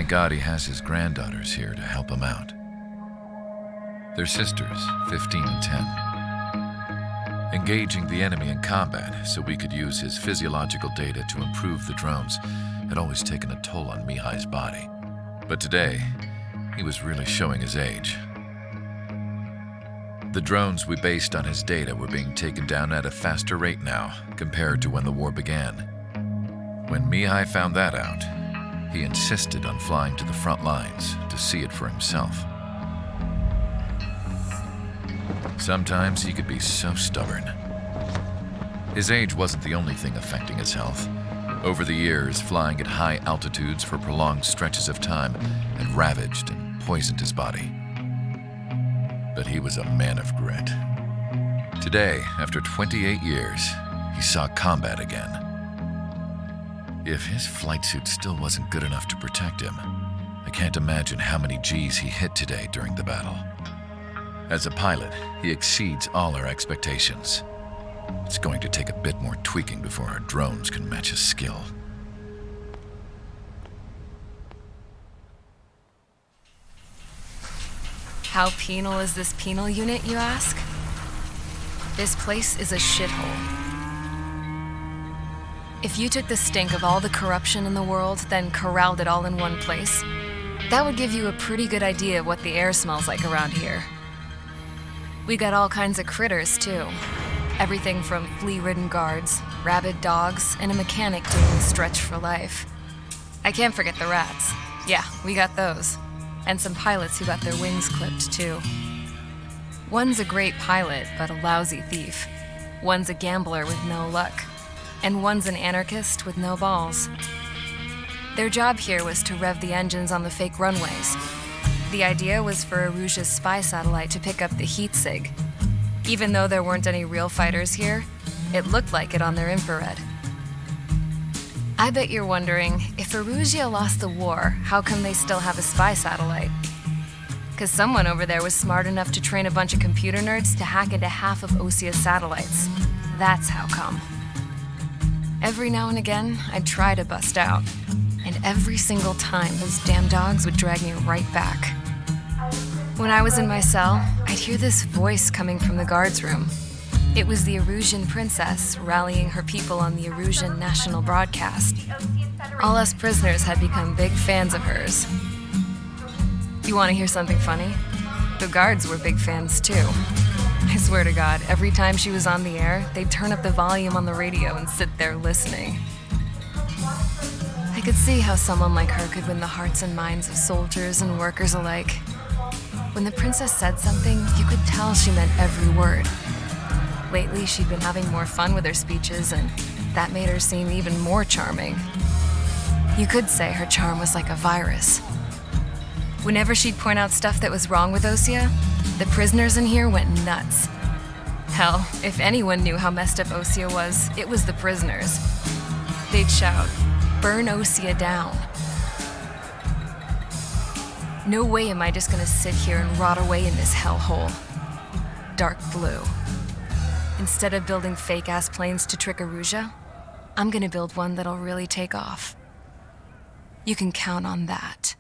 Thank God he has his granddaughters here to help him out. They're sisters, 15 and 10. Engaging the enemy in combat so we could use his physiological data to improve the drones had always taken a toll on Mihaly's body. But today, he was really showing his age. The drones we based on his data were being taken down at a faster rate now compared to when the war began. When Mihaly found that out, he insisted on flying to the front lines to see it for himself. Sometimes he could be so stubborn. His age wasn't the only thing affecting his health. Over the years, flying at high altitudes for prolonged stretches of time had ravaged and poisoned his body. But he was a man of grit. Today, after 28 years, he saw combat again. If his flight suit still wasn't good enough to protect him, I can't imagine how many G's he hit today during the battle. As a pilot, he exceeds all our expectations. It's going to take a bit more tweaking before our drones can match his skill. How penal is this penal unit, you ask? This place is a shithole. If you took the stink of all the corruption in the world, then corralled it all in one place, that would give you a pretty good idea of what the air smells like around here. We got all kinds of critters, too. Everything from flea-ridden guards, rabid dogs, and a mechanic doing the stretch for life. I can't forget the rats. Yeah, we got those. And some pilots who got their wings clipped, too. One's a great pilot, but a lousy thief. One's a gambler with no luck. And one's an anarchist with no balls. Their job here was to rev the engines on the fake runways. The idea was for Aruja's spy satellite to pick up the heat sig. Even though there weren't any real fighters here, it looked like it on their infrared. I bet you're wondering, if Aruja lost the war, how come they still have a spy satellite? 'Cause someone over there was smart enough to train a bunch of computer nerds to hack into half of Osia's satellites. That's how come. Every now and again, I'd try to bust out. And every single time, those damn dogs would drag me right back. When I was in my cell, I'd hear this voice coming from the guards room. It was the Arujan princess rallying her people on the Arujan national broadcast. All us prisoners had become big fans of hers. You want to hear something funny? The guards were big fans too. I swear to God, every time she was on the air, they'd turn up the volume on the radio and sit there listening. I could see how someone like her could win the hearts and minds of soldiers and workers alike. When the princess said something, you could tell she meant every word. Lately, she'd been having more fun with her speeches, and that made her seem even more charming. You could say her charm was like a virus. Whenever she'd point out stuff that was wrong with Osia, the prisoners in here went nuts. Hell, if anyone knew how messed up Osia was, it was the prisoners. They'd shout, "Burn Osia down." No way am I just gonna sit here and rot away in this hellhole. Dark blue. Instead of building fake-ass planes to trick Aruja, I'm gonna build one that'll really take off. You can count on that.